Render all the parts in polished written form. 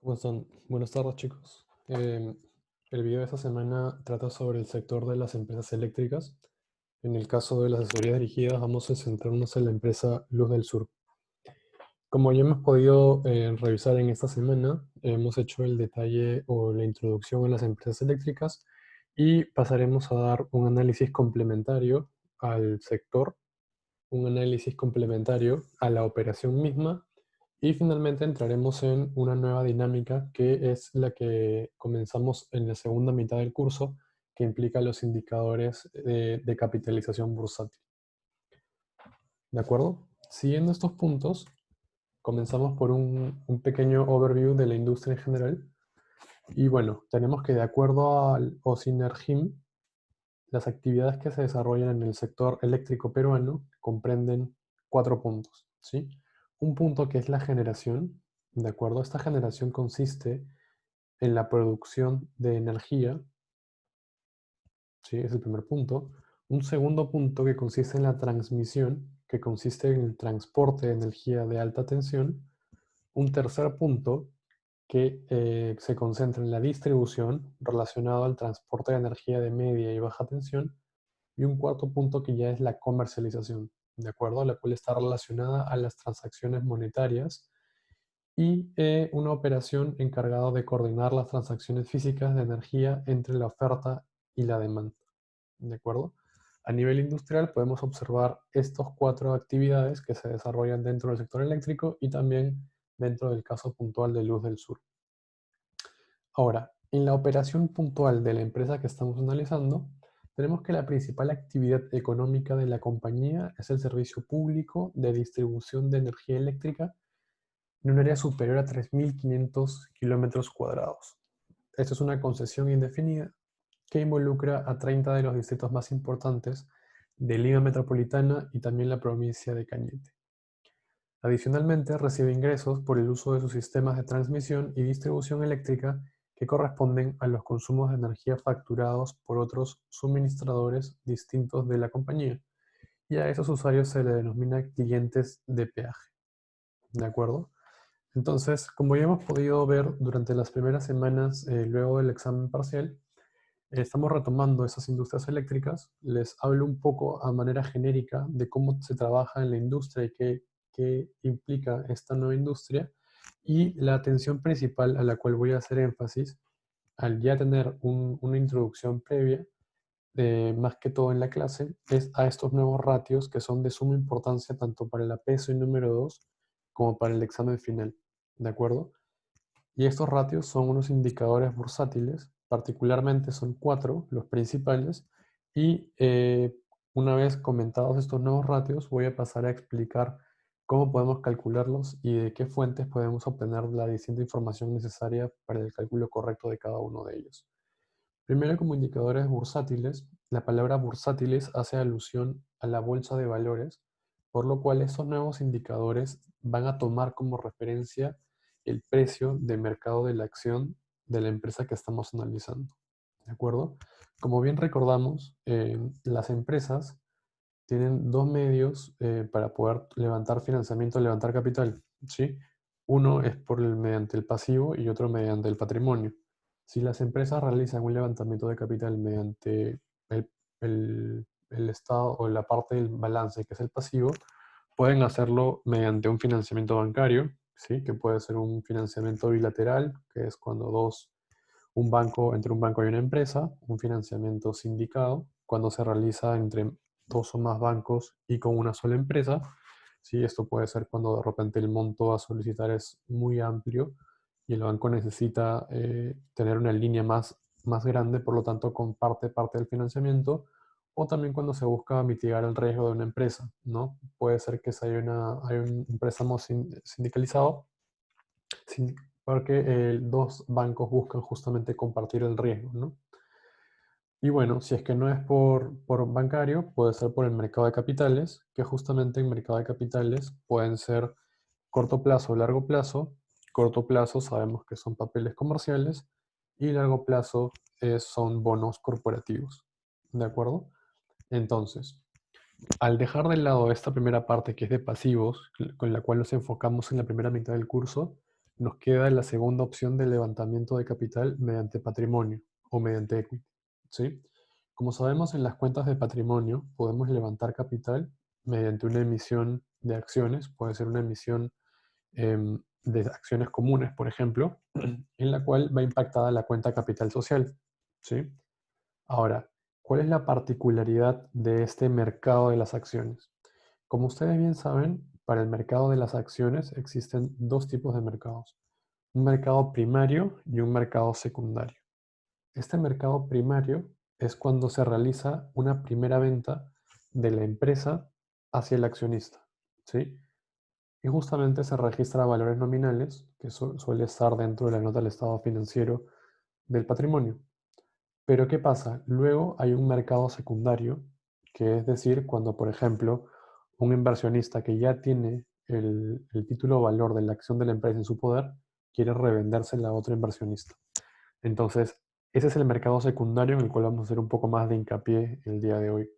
¿Cómo están? Buenas tardes, chicos. El video de esta semana trata sobre el sector de las empresas eléctricas. En el caso de las asesorías dirigidas, vamos a centrarnos en la empresa Luz del Sur. Como ya hemos podido revisar en esta semana, hemos hecho el detalle o la introducción a las empresas eléctricas y pasaremos a dar un análisis complementario al sector, un análisis complementario a la operación misma y finalmente entraremos en una nueva dinámica que es la que comenzamos en la segunda mitad del curso, que implica los indicadores de capitalización bursátil. ¿De acuerdo? Siguiendo estos puntos, comenzamos por un pequeño overview de la industria en general. Y bueno, tenemos que de acuerdo al OSINERGIM, las actividades que se desarrollan en el sector eléctrico peruano comprenden 4 puntos, ¿sí? Un punto que es la generación, ¿de acuerdo? Esta generación consiste en la producción de energía, ¿sí? Es el primer punto. Un segundo punto que consiste en la transmisión, que consiste en el transporte de energía de alta tensión. Un tercer punto que se concentra en la distribución relacionado al transporte de energía de media y baja tensión. Y un cuarto punto que ya es la comercialización, ¿de acuerdo? La cual está relacionada a las transacciones monetarias y una operación encargada de coordinar las transacciones físicas de energía entre la oferta y la demanda, ¿de acuerdo? A nivel industrial podemos observar estas 4 actividades que se desarrollan dentro del sector eléctrico y también dentro del caso puntual de Luz del Sur. Ahora, en la operación puntual de la empresa que estamos analizando, tenemos que la principal actividad económica de la compañía es el servicio público de distribución de energía eléctrica en un área superior a 3.500 kilómetros cuadrados. Esta es una concesión indefinida que involucra a 30 de los distritos más importantes de Lima Metropolitana y también la provincia de Cañete. Adicionalmente, recibe ingresos por el uso de sus sistemas de transmisión y distribución eléctrica que corresponden a los consumos de energía facturados por otros suministradores distintos de la compañía, y a esos usuarios se le denomina clientes de peaje. ¿De acuerdo? Entonces, como ya hemos podido ver durante las primeras semanas luego del examen parcial, estamos retomando esas industrias eléctricas. Les hablo un poco a manera genérica de cómo se trabaja en la industria y qué implica esta nueva industria. Y la atención principal a la cual voy a hacer énfasis, al ya tener una introducción previa, más que todo en la clase, es a estos nuevos ratios que son de suma importancia tanto para el APESO y número 2 como para el examen final. ¿De acuerdo? Y estos ratios son unos indicadores bursátiles, particularmente son 4 los principales, y una vez comentados estos nuevos ratios, voy a pasar a explicar cómo podemos calcularlos y de qué fuentes podemos obtener la distinta información necesaria para el cálculo correcto de cada uno de ellos. Primero, como indicadores bursátiles, la palabra bursátiles hace alusión a la bolsa de valores, por lo cual estos nuevos indicadores van a tomar como referencia el precio de mercado de la acción de la empresa que estamos analizando. ¿De acuerdo? Como bien recordamos, las empresas tienen dos medios para poder levantar financiamiento, levantar capital, ¿sí? Uno es mediante el pasivo y otro mediante el patrimonio. Si las empresas realizan un levantamiento de capital mediante el estado o la parte del balance que es el pasivo, pueden hacerlo mediante un financiamiento bancario, ¿sí? Que puede ser un financiamiento bilateral, que es cuando entre un banco y una empresa, un financiamiento sindicado, cuando se realiza entre dos o más bancos y con una sola empresa. Sí, esto puede ser cuando de repente el monto a solicitar es muy amplio y el banco necesita tener una línea más grande, por lo tanto comparte parte del financiamiento, o también cuando se busca mitigar el riesgo de una empresa, ¿no? Puede ser que si hay un préstamo sindicalizado, porque dos bancos buscan justamente compartir el riesgo, ¿no? Y bueno, si es que no es por bancario, puede ser por el mercado de capitales, que justamente en mercado de capitales pueden ser corto plazo o largo plazo. Corto plazo sabemos que son papeles comerciales y largo plazo son bonos corporativos. ¿De acuerdo? Entonces, al dejar de lado esta primera parte que es de pasivos, con la cual nos enfocamos en la primera mitad del curso, nos queda la segunda opción de levantamiento de capital mediante patrimonio o mediante equity, ¿sí? Como sabemos, en las cuentas de patrimonio podemos levantar capital mediante una emisión de acciones, puede ser una emisión de acciones comunes, por ejemplo, en la cual va impactada la cuenta capital social, ¿sí? Ahora, ¿cuál es la particularidad de este mercado de las acciones? Como ustedes bien saben, para el mercado de las acciones existen dos tipos de mercados, un mercado primario y un mercado secundario. Este mercado primario es cuando se realiza una primera venta de la empresa hacia el accionista, ¿sí? Y justamente se registra valores nominales, que suele estar dentro de la nota del estado financiero del patrimonio. Pero ¿qué pasa? Luego hay un mercado secundario, que es decir, cuando, por ejemplo, un inversionista que ya tiene el título valor de la acción de la empresa en su poder, quiere revendérsela a otro inversionista. Entonces, ese es el mercado secundario en el cual vamos a hacer un poco más de hincapié el día de hoy.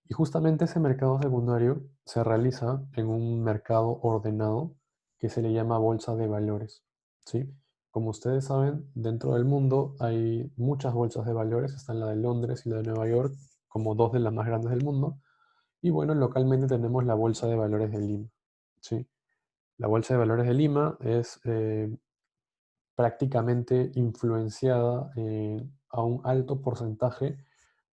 Y justamente ese mercado secundario se realiza en un mercado ordenado que se le llama bolsa de valores, ¿sí? Como ustedes saben, dentro del mundo hay muchas bolsas de valores, están la de Londres y la de Nueva York como dos de las más grandes del mundo. Y bueno, localmente tenemos la bolsa de valores de Lima, ¿sí? La bolsa de valores de Lima es prácticamente influenciada a un alto porcentaje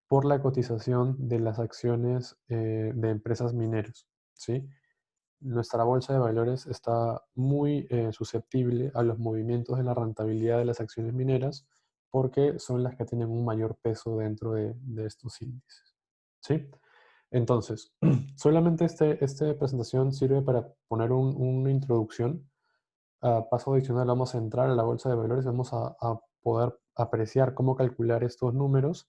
por la cotización de las acciones de empresas mineras, ¿sí? Nuestra bolsa de valores está muy susceptible a los movimientos de la rentabilidad de las acciones mineras porque son las que tienen un mayor peso dentro de estos índices, ¿sí? Entonces, solamente esta presentación sirve para poner una introducción. A paso adicional vamos a entrar a la bolsa de valores, vamos a poder apreciar cómo calcular estos números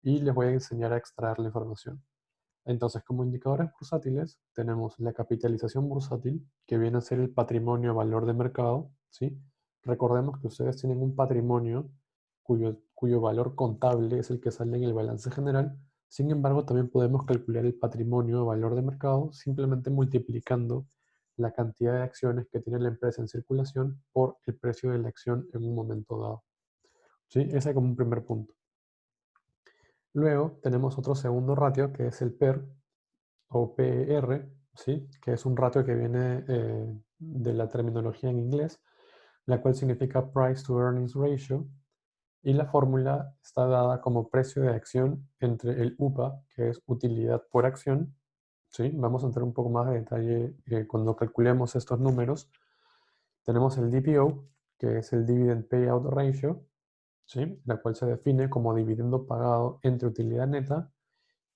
y les voy a enseñar a extraer la información. Entonces, como indicadores bursátiles, tenemos la capitalización bursátil, que viene a ser el patrimonio a valor de mercado, ¿sí? Recordemos que ustedes tienen un patrimonio cuyo valor contable es el que sale en el balance general. Sin embargo, también podemos calcular el patrimonio a valor de mercado simplemente multiplicando la cantidad de acciones que tiene la empresa en circulación por el precio de la acción en un momento dado, ¿sí? Ese como un primer punto. Luego tenemos otro segundo ratio que es el PER o PER, ¿sí? Que es un ratio que viene de la terminología en inglés, la cual significa Price to Earnings Ratio, y la fórmula está dada como precio de acción entre el UPA, que es utilidad por acción, ¿sí? Vamos a entrar un poco más de detalle cuando calculemos estos números. Tenemos el DPO, que es el Dividend Payout Ratio, ¿sí? La cual se define como dividendo pagado entre utilidad neta,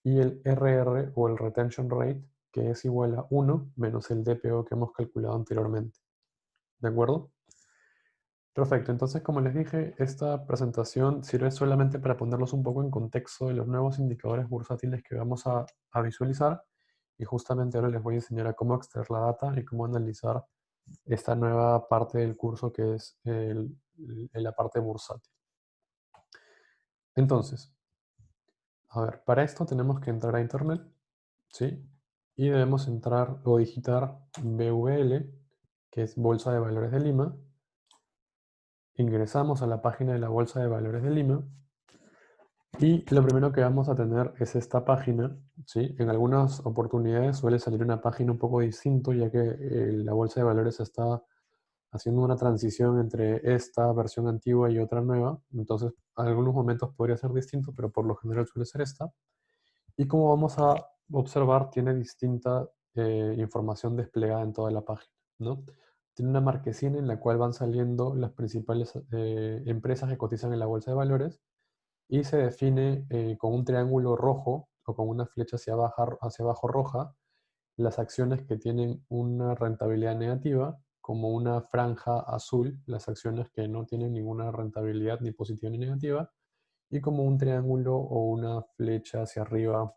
y el RR o el Retention Rate, que es igual a 1 menos el DPO que hemos calculado anteriormente. ¿De acuerdo? Perfecto, entonces como les dije, esta presentación sirve solamente para ponerlos un poco en contexto de los nuevos indicadores bursátiles que vamos a visualizar, y justamente ahora les voy a enseñar a cómo extraer la data y cómo analizar esta nueva parte del curso que es la parte bursátil. Entonces, a ver, para esto tenemos que entrar a internet, ¿sí? Y debemos entrar o digitar BVL, que es Bolsa de Valores de Lima. Ingresamos a la página de la Bolsa de Valores de Lima y lo primero que vamos a tener es esta página, ¿sí? En algunas oportunidades suele salir una página un poco distinta, ya que la Bolsa de Valores está haciendo una transición entre esta versión antigua y otra nueva. Entonces, en algunos momentos podría ser distinto, pero por lo general suele ser esta. Y como vamos a observar, tiene distinta información desplegada en toda la página, ¿no? Tiene una marquesina en la cual van saliendo las principales empresas que cotizan en la bolsa de valores, y se define con un triángulo rojo o con una flecha hacia abajo roja las acciones que tienen una rentabilidad negativa, como una franja azul las acciones que no tienen ninguna rentabilidad ni positiva ni negativa, y como un triángulo o una flecha hacia arriba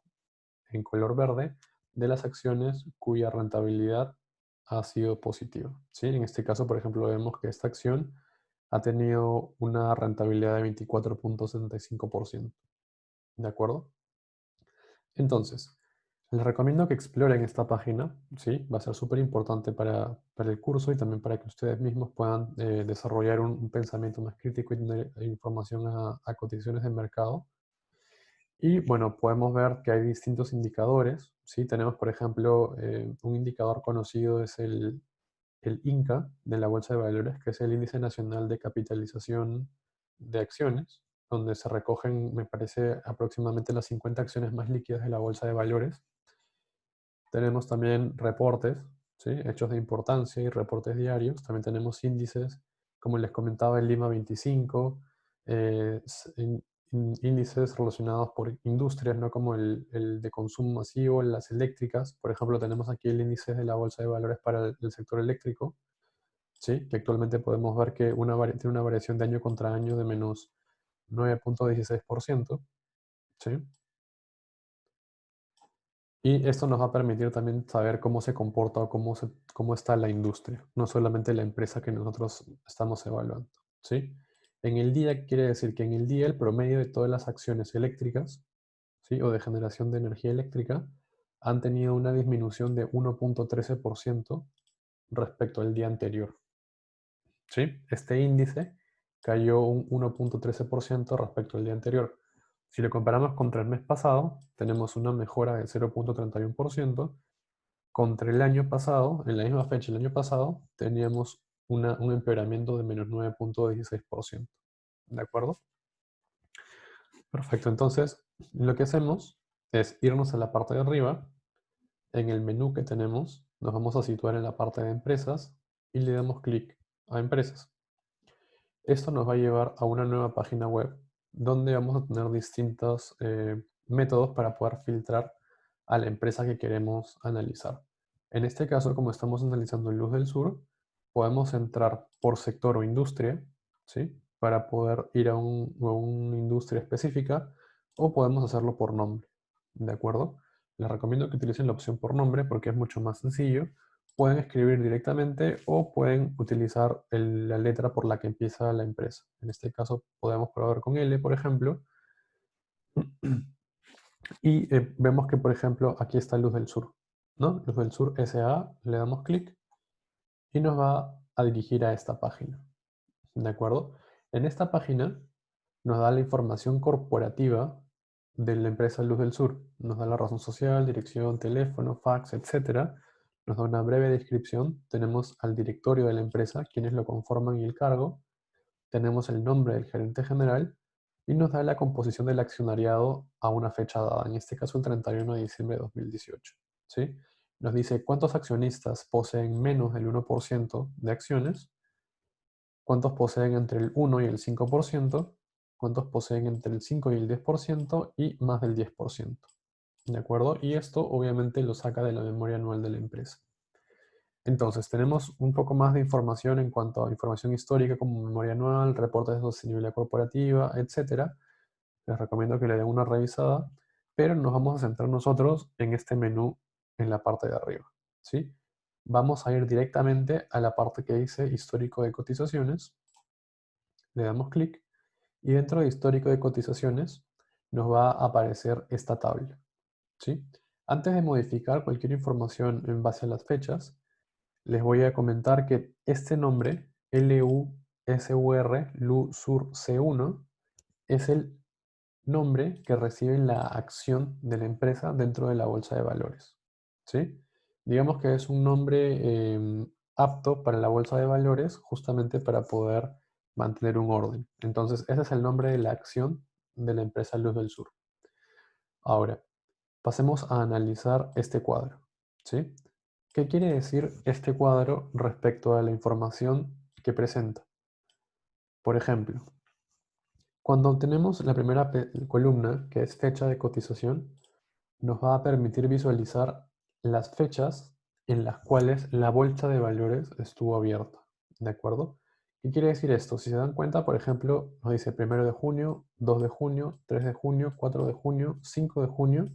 en color verde de las acciones cuya rentabilidad ha sido positiva, ¿sí? En este caso, por ejemplo, vemos que esta acción ha tenido una rentabilidad de 24,75%. ¿De acuerdo? Entonces, Les recomiendo que exploren esta página, ¿sí? Va a ser súper importante para el curso y también para que ustedes mismos puedan desarrollar un pensamiento más crítico y tener información a cotizaciones de mercado. Y bueno, podemos ver que hay distintos indicadores, ¿sí? Tenemos, por ejemplo, un indicador conocido es el INCA de la Bolsa de Valores, que es el Índice Nacional de Capitalización de Acciones, donde se recogen, me parece, aproximadamente las 50 acciones más líquidas de la Bolsa de Valores. Tenemos también reportes, ¿sí? Hechos de importancia y reportes diarios. También tenemos índices, como les comentaba, el Lima 25, índices relacionados por industrias, ¿no? Como el de consumo masivo, las eléctricas. Por ejemplo, tenemos aquí el índice de la Bolsa de Valores para el sector eléctrico, ¿sí? Que actualmente podemos ver que tiene una variación de año contra año de menos 9,16%, ¿sí? Y esto nos va a permitir también saber cómo se comporta o cómo está la industria, no solamente la empresa que nosotros estamos evaluando, ¿sí? En el día quiere decir que en el día el promedio de todas las acciones eléctricas, ¿sí? O de generación de energía eléctrica han tenido una disminución de 1,13% respecto al día anterior, ¿sí? Este índice cayó un 1,13% respecto al día anterior. Si lo comparamos contra el mes pasado, tenemos una mejora del 0,31%. Contra el año pasado, en la misma fecha el año pasado, teníamos un empeoramiento de menos 9,16%. ¿De acuerdo? Perfecto. Entonces, lo que hacemos es irnos a la parte de arriba. En el menú que tenemos, nos vamos a situar en la parte de empresas y le damos clic a empresas. Esto nos va a llevar a una nueva página web donde vamos a tener distintos métodos para poder filtrar a la empresa que queremos analizar. En este caso, como estamos analizando Luz del Sur, podemos entrar por sector o industria, ¿sí? Para poder ir a una industria específica, o podemos hacerlo por nombre, ¿de acuerdo? Les recomiendo que utilicen la opción por nombre porque es mucho más sencillo. Pueden escribir directamente o pueden utilizar la letra por la que empieza la empresa. En este caso podemos probar con L, por ejemplo. Y vemos que, por ejemplo, aquí está Luz del Sur, ¿no? Luz del Sur SA, le damos clic y nos va a dirigir a esta página, ¿de acuerdo? En esta página nos da la información corporativa de la empresa Luz del Sur. Nos da la razón social, dirección, teléfono, fax, etc. Nos da una breve descripción. Tenemos al directorio de la empresa, quienes lo conforman y el cargo. Tenemos el nombre del gerente general y nos da la composición del accionariado a una fecha dada, en este caso el 31 de diciembre de 2018. ¿Sí? Nos dice cuántos accionistas poseen menos del 1% de acciones, cuántos poseen entre el 1 y el 5%, cuántos poseen entre el 5 y el 10% y más del 10%. ¿De acuerdo? Y esto obviamente lo saca de la memoria anual de la empresa. Entonces, tenemos un poco más de información en cuanto a información histórica como memoria anual, reportes de sostenibilidad corporativa, etc. Les recomiendo que le den una revisada, pero nos vamos a centrar nosotros en este menú en la parte de arriba, ¿sí? Vamos a ir directamente a la parte que dice histórico de cotizaciones. Le damos clic y dentro de histórico de cotizaciones nos va a aparecer esta tabla, ¿sí? Antes de modificar cualquier información en base a las fechas, les voy a comentar que este nombre, LUSUR, LUSUR C1, es el nombre que recibe la acción de la empresa dentro de la bolsa de valores, ¿sí? Digamos que es un nombre apto para la bolsa de valores justamente para poder mantener un orden. Entonces, ese es el nombre de la acción de la empresa Luz del Sur. Ahora, pasemos a analizar este cuadro, ¿sí? ¿Qué quiere decir este cuadro respecto a la información que presenta? Por ejemplo, cuando tenemos la primera columna, que es fecha de cotización, nos va a permitir visualizar las fechas en las cuales la bolsa de valores estuvo abierta, ¿de acuerdo? ¿Qué quiere decir esto? Si se dan cuenta, por ejemplo, nos dice 1 de junio, 2 de junio, 3 de junio, 4 de junio, 5 de junio,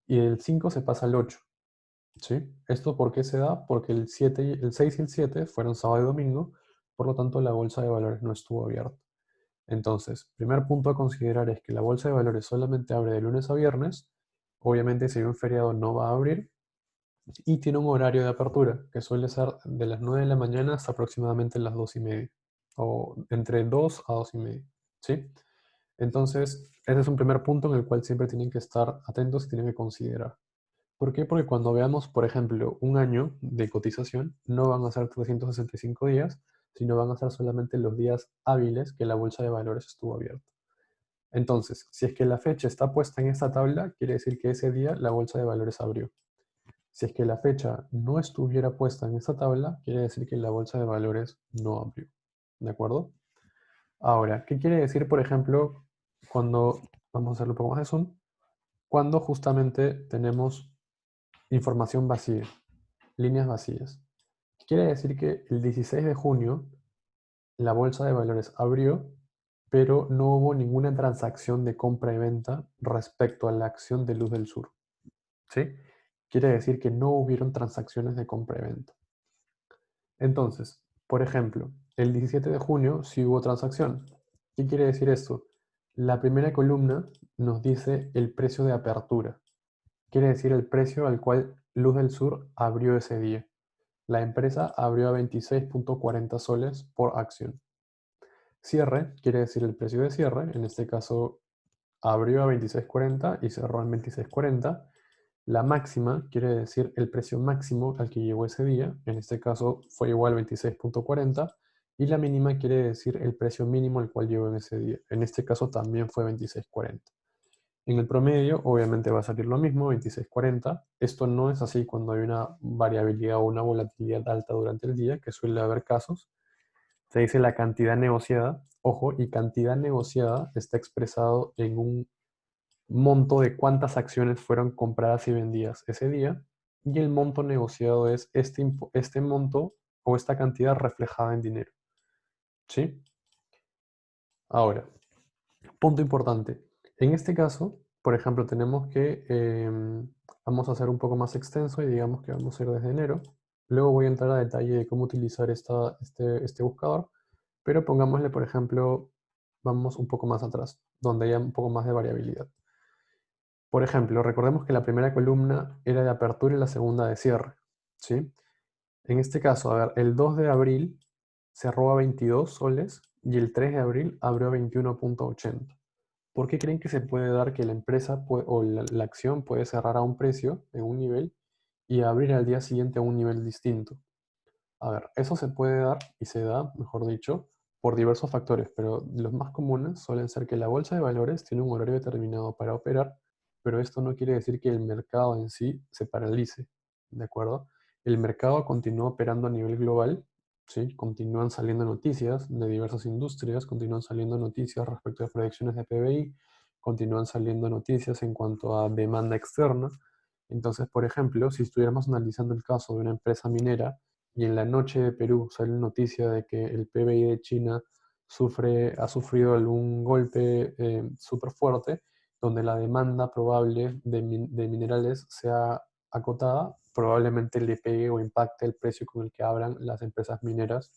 y el 5 se pasa al 8. ¿Sí? ¿Esto por qué se da? Porque el 6 y el 7 fueron sábado y domingo, por lo tanto la bolsa de valores no estuvo abierta. Entonces, primer punto a considerar es que la bolsa de valores solamente abre de lunes a viernes Obviamente si hay un feriado no va a abrir y tiene un horario de apertura que suele ser de las 9 de la mañana hasta aproximadamente las 2:30 o entre 2 a 2:30, ¿sí? Entonces, ese es un primer punto en el cual siempre tienen que estar atentos y tienen que considerar. ¿Por qué? Porque cuando veamos, por ejemplo, un año de cotización, no van a ser 365 días, sino van a ser solamente los días hábiles que la bolsa de valores estuvo abierta. Entonces, si es que la fecha está puesta en esta tabla, quiere decir que ese día la bolsa de valores abrió. Si es que la fecha no estuviera puesta en esta tabla, quiere decir que la bolsa de valores no abrió. ¿De acuerdo? Ahora, ¿qué quiere decir, por ejemplo, cuando, vamos a hacerlo un poco más de zoom, cuando justamente tenemos información vacía, líneas vacías? Quiere decir que el 16 de junio la bolsa de valores abrió, pero no hubo ninguna transacción de compra y venta respecto a la acción de Luz del Sur. ¿Sí? Quiere decir que no hubieron transacciones de compra y venta. Entonces, por ejemplo, el 17 de junio sí hubo transacción. ¿Qué quiere decir esto? La primera columna nos dice el precio de apertura. Quiere decir el precio al cual Luz del Sur abrió ese día. La empresa abrió a 26.40 soles por acción. Cierre quiere decir el precio de cierre. En este caso abrió a 26.40 y cerró en 26.40. La máxima quiere decir el precio máximo al que llegó ese día, en este caso fue igual a 26.40, y la mínima quiere decir el precio mínimo al cual llegó en ese día, en este caso también fue 26.40. En el promedio obviamente va a salir lo mismo, 26.40. Esto no es así cuando hay una variabilidad o una volatilidad alta durante el día, que suele haber casos. Se dice la cantidad negociada, ojo, y cantidad negociada está expresado en un monto de cuántas acciones fueron compradas y vendidas ese día, y el monto negociado es este monto o esta cantidad reflejada en dinero. ¿Sí? Ahora, punto importante. En este caso, por ejemplo, tenemos que, vamos a hacer un poco más extenso y digamos que vamos a ir desde enero. Luego voy a entrar a detalle de cómo utilizar este buscador, pero pongámosle, por ejemplo, vamos un poco más atrás, donde haya un poco más de variabilidad. Por ejemplo, recordemos que la primera columna era de apertura y la segunda de cierre, ¿sí? En este caso, a ver, el 2 de abril cerró a 22 soles y el 3 de abril abrió a 21.80. ¿Por qué creen que se puede dar que la empresa o la acción puede cerrar a un precio en un nivel y abrir al día siguiente a un nivel distinto? A ver, eso se puede dar y se da, mejor dicho, por diversos factores, pero los más comunes suelen ser que la bolsa de valores tiene un horario determinado para operar, pero esto no quiere decir que el mercado en sí se paralice, ¿de acuerdo? El mercado continúa operando a nivel global, ¿sí? Continúan saliendo noticias de diversas industrias, continúan saliendo noticias respecto a proyecciones de PBI, continúan saliendo noticias en cuanto a demanda externa. Entonces, por ejemplo, si estuviéramos analizando el caso de una empresa minera, y en la noche de Perú sale noticia de que el PBI de China ha sufrido algún golpe súper fuerte, donde la demanda probable de minerales sea acotada, probablemente le pegue o impacte el precio con el que abran las empresas mineras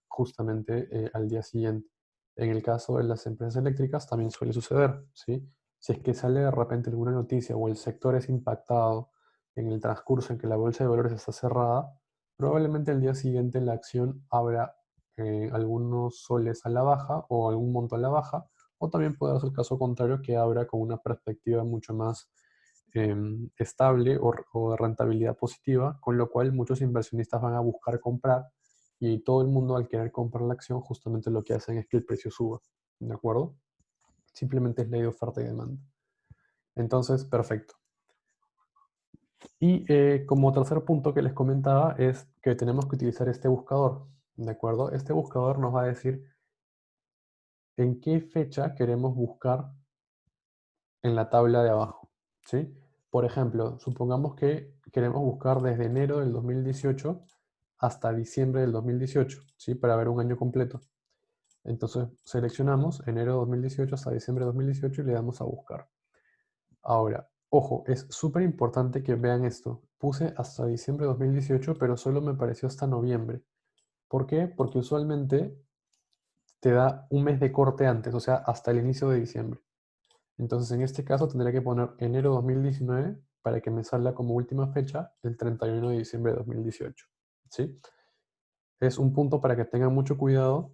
justamente al día siguiente. En el caso de las empresas eléctricas también suele suceder, ¿sí? Si es que sale de repente alguna noticia o el sector es impactado en el transcurso en que la bolsa de valores está cerrada, probablemente al día siguiente la acción abra algunos soles a la baja o algún monto a la baja, o también puede ser el caso contrario que abra con una perspectiva mucho más estable o de rentabilidad positiva, con lo cual muchos inversionistas van a buscar comprar y todo el mundo al querer comprar la acción justamente lo que hacen es que el precio suba, ¿de acuerdo? Simplemente es ley de oferta y demanda. Entonces, perfecto. Y como tercer punto que les comentaba es que tenemos que utilizar este buscador, ¿de acuerdo? Este buscador nos va a decir en qué fecha queremos buscar en la tabla de abajo, ¿sí? Por ejemplo, supongamos que queremos buscar desde enero del 2018 hasta diciembre del 2018, ¿sí? Para ver un año completo. Entonces seleccionamos enero de 2018 hasta diciembre de 2018 y le damos a buscar. Ahora, ojo, es súper importante que vean esto. Puse hasta diciembre de 2018, pero solo me pareció hasta noviembre. ¿Por qué? Porque usualmente te da un mes de corte antes, o sea, hasta el inicio de diciembre. Entonces, en este caso tendría que poner enero 2019 para que me salga como última fecha el 31 de diciembre de 2018. ¿Sí? Es un punto para que tengan mucho cuidado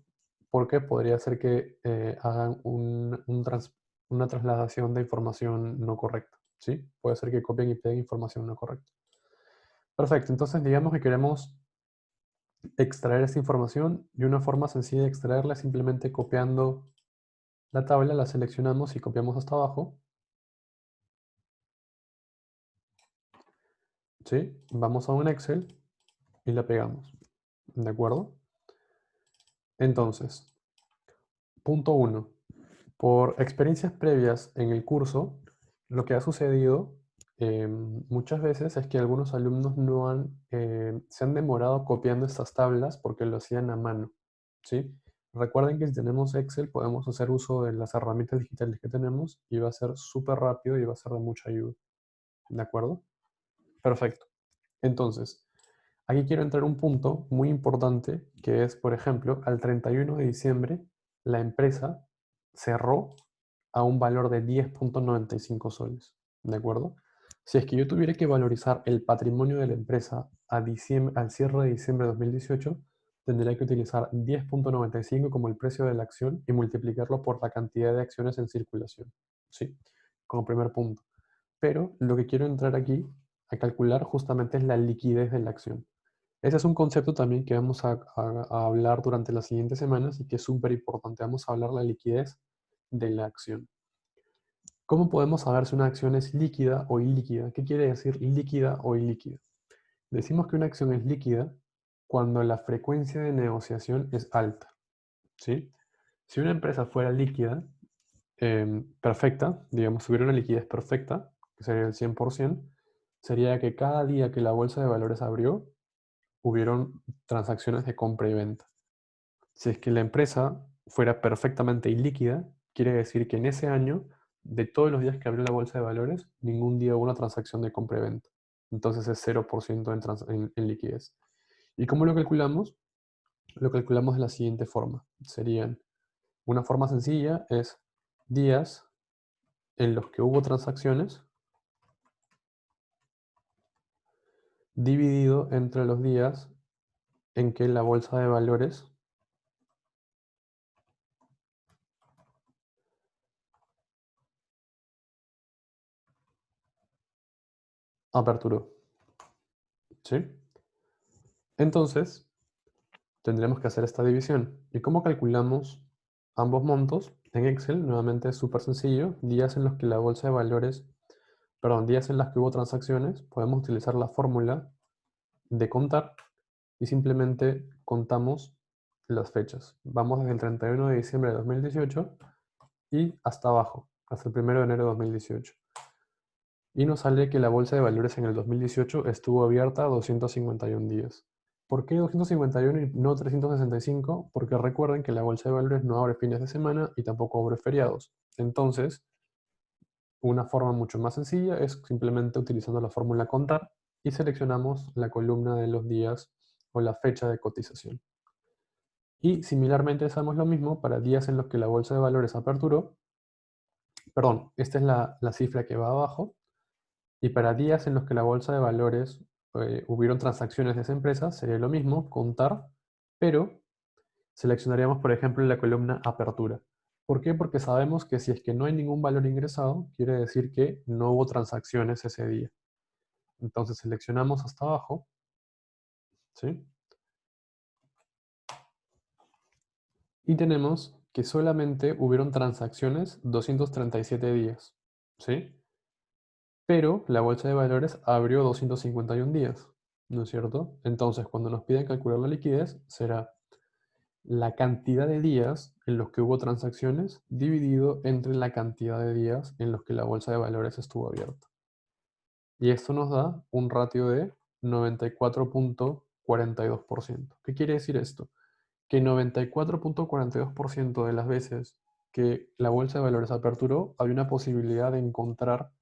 porque podría ser que hagan una trasladación de información no correcta. ¿Sí? Puede ser que copien y peguen información no correcta. Perfecto, entonces digamos que queremos extraer esta información y una forma sencilla de extraerla es simplemente copiando la tabla, la seleccionamos y copiamos hasta abajo. ¿Sí? Vamos a un Excel y la pegamos. ¿De acuerdo? Entonces, punto 1. Por experiencias previas en el curso, lo que ha sucedido muchas veces es que algunos alumnos se han demorado copiando estas tablas porque lo hacían a mano. ¿Sí? Recuerden que si tenemos Excel podemos hacer uso de las herramientas digitales que tenemos y va a ser súper rápido y va a ser de mucha ayuda. ¿De acuerdo? Perfecto. Entonces, aquí quiero entrar un punto muy importante que es, por ejemplo, al 31 de diciembre la empresa cerró a un valor de 10.95 soles. ¿De acuerdo? Si es que yo tuviera que valorizar el patrimonio de la empresa al cierre de diciembre de 2018, tendría que utilizar 10.95 como el precio de la acción y multiplicarlo por la cantidad de acciones en circulación. ¿Sí? Como primer punto. Pero lo que quiero entrar aquí a calcular justamente es la liquidez de la acción. Ese es un concepto también que vamos a hablar durante las siguientes semanas y que es súper importante. Vamos a hablar de la liquidez de la acción. ¿Cómo podemos saber si una acción es líquida o ilíquida? ¿Qué quiere decir líquida o ilíquida? Decimos que una acción es líquida cuando la frecuencia de negociación es alta. ¿Sí? Si una empresa fuera líquida, perfecta, digamos, si hubiera una liquidez perfecta, que sería el 100%, sería que cada día que la bolsa de valores abrió, hubieron transacciones de compra y venta. Si es que la empresa fuera perfectamente ilíquida, quiere decir que en ese año, de todos los días que abrió la bolsa de valores, ningún día hubo una transacción de compra y venta. Entonces es 0% en liquidez. ¿Y cómo lo calculamos? Lo calculamos de la siguiente forma. Una forma sencilla es días en los que hubo transacciones dividido entre los días en que la bolsa de valores aperturó. ¿Sí? Entonces, tendremos que hacer esta división. ¿Y cómo calculamos ambos montos? En Excel, nuevamente es súper sencillo. Días en los que la bolsa de valores, perdón, días en los que hubo transacciones, podemos utilizar la fórmula de contar y simplemente contamos las fechas. Vamos desde el 31 de diciembre de 2018 y hasta abajo, hasta el 1 de enero de 2018. Y nos sale que la bolsa de valores en el 2018 estuvo abierta 251 días. ¿Por qué 251 y no 365? Porque recuerden que la bolsa de valores no abre fines de semana y tampoco abre feriados. Entonces, una forma mucho más sencilla es simplemente utilizando la fórmula contar y seleccionamos la columna de los días o la fecha de cotización. Y similarmente hacemos lo mismo para días en los que la bolsa de valores aperturó. Perdón, esta es la cifra que va abajo. Y para días en los que la bolsa de valores hubieron transacciones de esa empresa, sería lo mismo, contar, pero seleccionaríamos, por ejemplo, la columna apertura. ¿Por qué? Porque sabemos que si es que no hay ningún valor ingresado, quiere decir que no hubo transacciones ese día. Entonces seleccionamos hasta abajo, ¿sí? Y tenemos que solamente hubieron transacciones 237 días, ¿sí? Pero la bolsa de valores abrió 251 días, ¿no es cierto? Entonces, cuando nos piden calcular la liquidez, será la cantidad de días en los que hubo transacciones dividido entre la cantidad de días en los que la bolsa de valores estuvo abierta. Y esto nos da un ratio de 94.42%. ¿Qué quiere decir esto? Que 94.42% de las veces que la bolsa de valores aperturó, hay una posibilidad de encontrar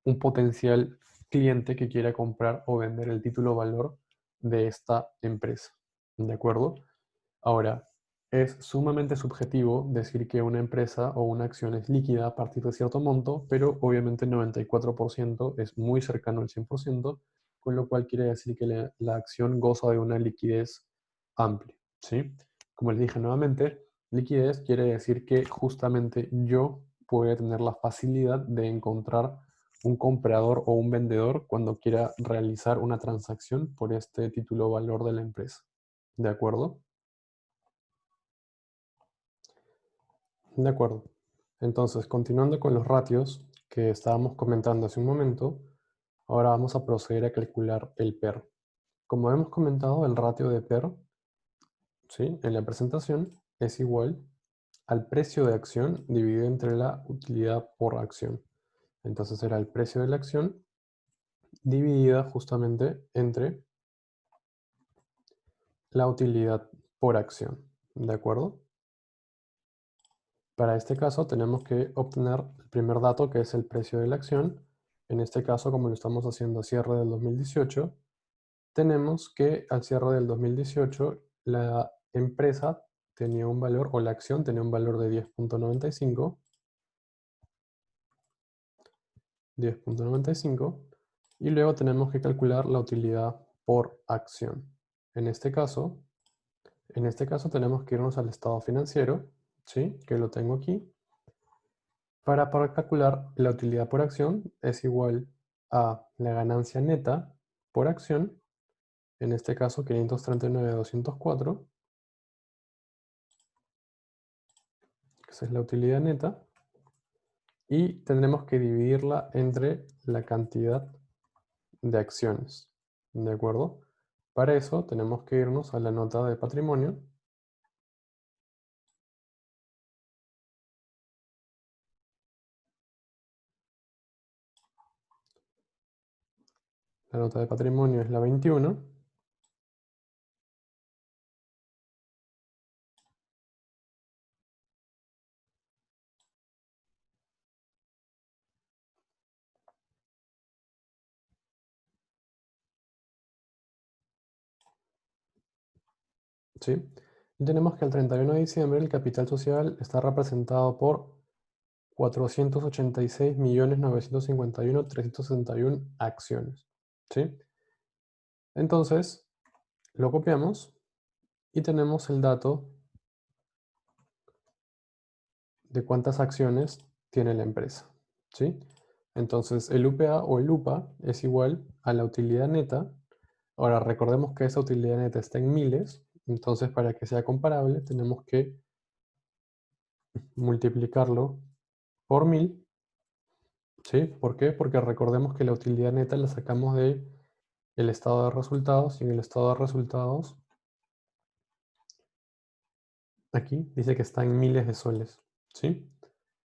un potencial cliente que quiera comprar o vender el título valor de esta empresa. ¿De acuerdo? Ahora, es sumamente subjetivo decir que una empresa o una acción es líquida a partir de cierto monto, pero obviamente el 94% es muy cercano al 100%, con lo cual quiere decir que la acción goza de una liquidez amplia, ¿sí? Como les dije nuevamente, liquidez quiere decir que justamente yo puedo tener la facilidad de encontrar un comprador o un vendedor cuando quiera realizar una transacción por este título o valor de la empresa. ¿De acuerdo? De acuerdo. Entonces, continuando con los ratios que estábamos comentando hace un momento, ahora vamos a proceder a calcular el PER. Como hemos comentado, el ratio de PER, ¿sí?, en la presentación es igual al precio de acción dividido entre la utilidad por acción. Entonces será el precio de la acción dividida justamente entre la utilidad por acción. ¿De acuerdo? Para este caso tenemos que obtener el primer dato, que es el precio de la acción. En este caso, como lo estamos haciendo a cierre del 2018, tenemos que al cierre del 2018 la empresa tenía un valor, o la acción tenía un valor de 10.95, y luego tenemos que calcular la utilidad por acción. En este caso, tenemos que irnos al estado financiero, ¿sí?, que lo tengo aquí. Para poder calcular la utilidad por acción es igual a la ganancia neta por acción, en este caso 539.204, que esa es la utilidad neta, y tendremos que dividirla entre la cantidad de acciones, ¿de acuerdo? Para eso tenemos que irnos a la nota de patrimonio. La nota de patrimonio es la 21. ¿Sí? Y tenemos que el 31 de diciembre el capital social está representado por 486.951.361 acciones. ¿Sí? Entonces, lo copiamos y tenemos el dato de cuántas acciones tiene la empresa. ¿Sí? Entonces, el UPA o el UPA es igual a la utilidad neta. Ahora, recordemos que esa utilidad neta está en miles. Entonces, para que sea comparable, tenemos que multiplicarlo por 1000. ¿Sí? ¿Por qué? Porque recordemos que la utilidad neta la sacamos de el estado de resultados, y en el estado de resultados aquí dice que está en miles de soles, ¿sí?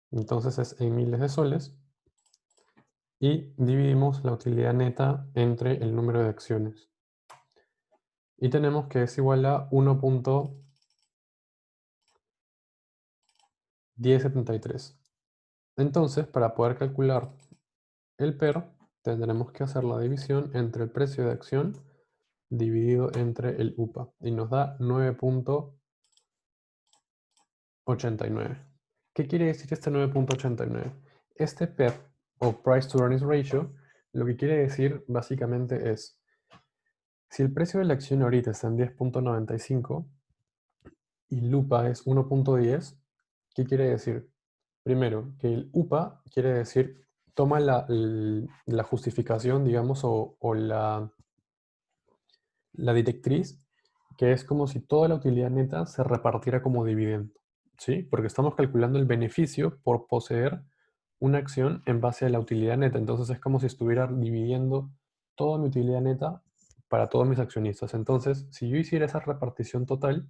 Entonces es en miles de soles y dividimos la utilidad neta entre el número de acciones. Y tenemos que es igual a 1.1073. Entonces, para poder calcular el PER, tendremos que hacer la división entre el precio de acción dividido entre el UPA. Y nos da 9.89. ¿Qué quiere decir este 9.89? Este PER, o Price to Earnings Ratio, lo que quiere decir básicamente es, si el precio de la acción ahorita está en 10.95 y el UPA es 1.10, ¿qué quiere decir? Primero, que el UPA quiere decir, toma la justificación, digamos, o la directriz, que es como si toda la utilidad neta se repartiera como dividendo, ¿sí? Porque estamos calculando el beneficio por poseer una acción en base a la utilidad neta. Entonces es como si estuviera dividiendo toda mi utilidad neta para todos mis accionistas. Entonces, si yo hiciera esa repartición total,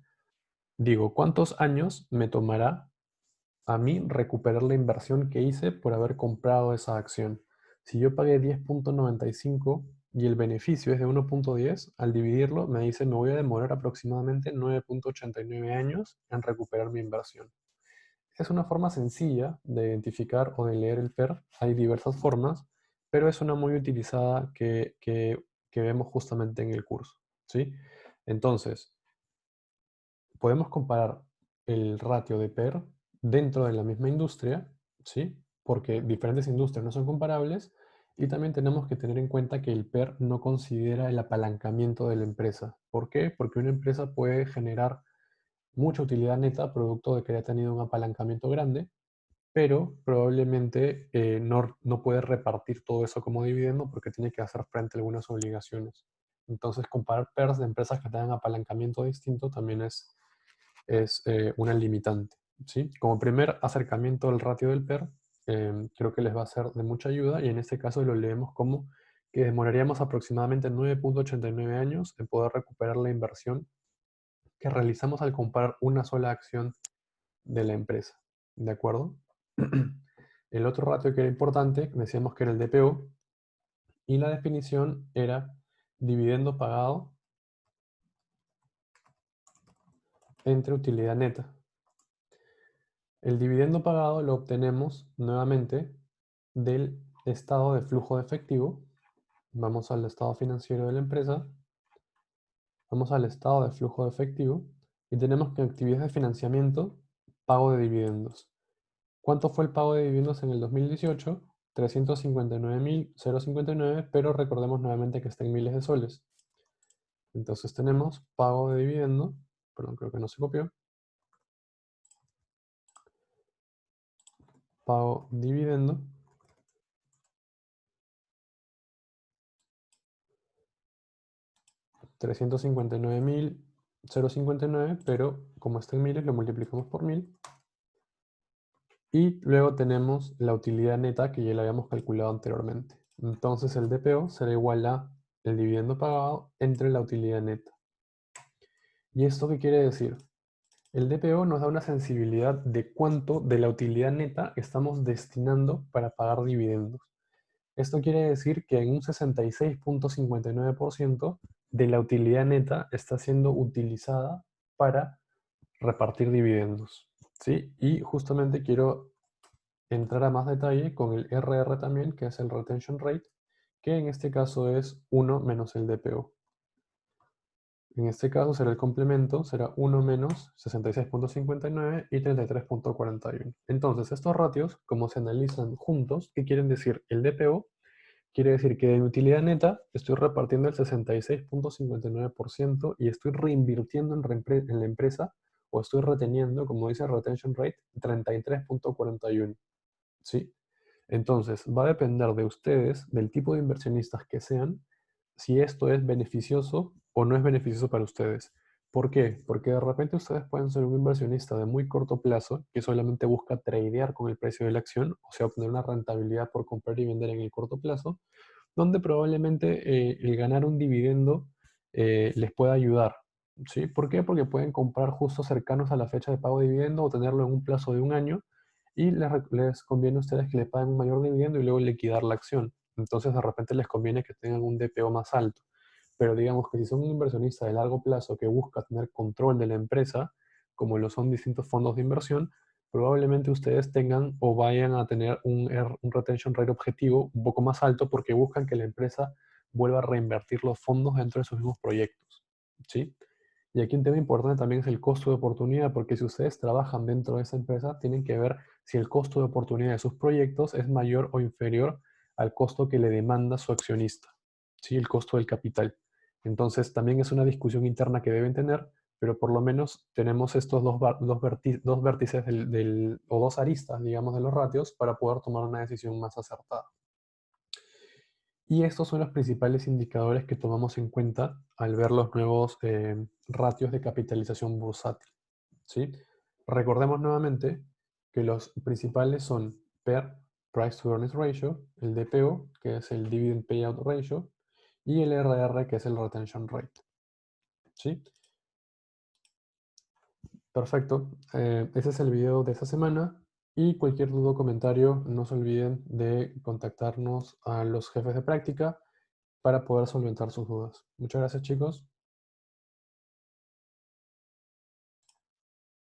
digo, ¿cuántos años me tomará a mí recuperar la inversión que hice por haber comprado esa acción? Si yo pagué 10.95 y el beneficio es de 1.10, al dividirlo me dice me voy a demorar aproximadamente 9.89 años en recuperar mi inversión. Es una forma sencilla de identificar o de leer el PER. Hay diversas formas, pero es una muy utilizada que vemos justamente en el curso, ¿sí? Entonces, podemos comparar el ratio de PER dentro de la misma industria, ¿sí? Porque diferentes industrias no son comparables, y también tenemos que tener en cuenta que el PER no considera el apalancamiento de la empresa. ¿Por qué? Porque una empresa puede generar mucha utilidad neta producto de que haya tenido un apalancamiento grande, pero probablemente no puede repartir todo eso como dividendo porque tiene que hacer frente a algunas obligaciones. Entonces, comparar PERs de empresas que tengan apalancamiento distinto también es una limitante, ¿sí? Como primer acercamiento al ratio del PER, creo que les va a ser de mucha ayuda, y en este caso lo leemos como que demoraríamos aproximadamente 9.89 años en poder recuperar la inversión que realizamos al comprar una sola acción de la empresa. ¿De acuerdo? El otro ratio que era importante, decíamos que era el DPO, y la definición era dividendo pagado entre utilidad neta. El dividendo pagado lo obtenemos nuevamente del estado de flujo de efectivo. Vamos al estado financiero de la empresa, vamos al estado de flujo de efectivo y tenemos que en actividades de financiamiento, pago de dividendos. ¿Cuánto fue el pago de dividendos en el 2018? 359.059, pero recordemos nuevamente que está en miles de soles. Entonces tenemos pago de dividendo, perdón, creo que no se copió. Pago dividendo, 359.059, pero como está en miles lo multiplicamos por 1000. Y luego tenemos la utilidad neta que ya la habíamos calculado anteriormente. Entonces el DPO será igual a el dividendo pagado entre la utilidad neta. ¿Y esto qué quiere decir? El DPO nos da una sensibilidad de cuánto de la utilidad neta estamos destinando para pagar dividendos. Esto quiere decir que en un 66.59% de la utilidad neta está siendo utilizada para repartir dividendos, ¿sí? Y justamente quiero entrar a más detalle con el RR también, que es el Retention Rate, que en este caso es 1 menos el DPO. En este caso será el complemento, será 1 menos 66.59 y 33.41. Entonces, estos ratios, como se analizan juntos, ¿qué quieren decir? El DPO quiere decir que de mi utilidad neta estoy repartiendo el 66.59% y estoy reinvirtiendo en la empresa, o estoy reteniendo, como dice retention rate, 33.41. ¿Sí? Entonces, va a depender de ustedes, del tipo de inversionistas que sean, si esto es beneficioso o no es beneficioso para ustedes. ¿Por qué? Porque de repente ustedes pueden ser un inversionista de muy corto plazo que solamente busca tradear con el precio de la acción, o sea, obtener una rentabilidad por comprar y vender en el corto plazo, donde probablemente el ganar un dividendo les pueda ayudar. ¿Sí? ¿Por qué? Porque pueden comprar justo cercanos a la fecha de pago de dividendo o tenerlo en un plazo de un año, y les conviene a ustedes que le paguen un mayor dividendo y luego liquidar la acción. Entonces de repente les conviene que tengan un DPO más alto. Pero digamos que si son un inversionista de largo plazo que busca tener control de la empresa, como lo son distintos fondos de inversión, probablemente ustedes tengan o vayan a tener un retention rate objetivo un poco más alto porque buscan que la empresa vuelva a reinvertir los fondos dentro de sus mismos proyectos, ¿sí? Y aquí un tema importante también es el costo de oportunidad, porque si ustedes trabajan dentro de esa empresa, tienen que ver si el costo de oportunidad de sus proyectos es mayor o inferior al costo que le demanda su accionista, ¿sí? El costo del capital. Entonces, también es una discusión interna que deben tener, pero por lo menos tenemos estos dos vértices o dos aristas, digamos, de los ratios para poder tomar una decisión más acertada. Y estos son los principales indicadores que tomamos en cuenta al ver los nuevos ratios de capitalización bursátil, ¿sí? Recordemos nuevamente que los principales son PER, Price to Earnings Ratio, el DPO, que es el Dividend Payout Ratio, y el RR, que es el Retention Rate, ¿sí? Perfecto. Ese es el video de esta semana, y cualquier duda o comentario no se olviden de contactarnos a los jefes de práctica para poder solventar sus dudas. Muchas gracias, chicos.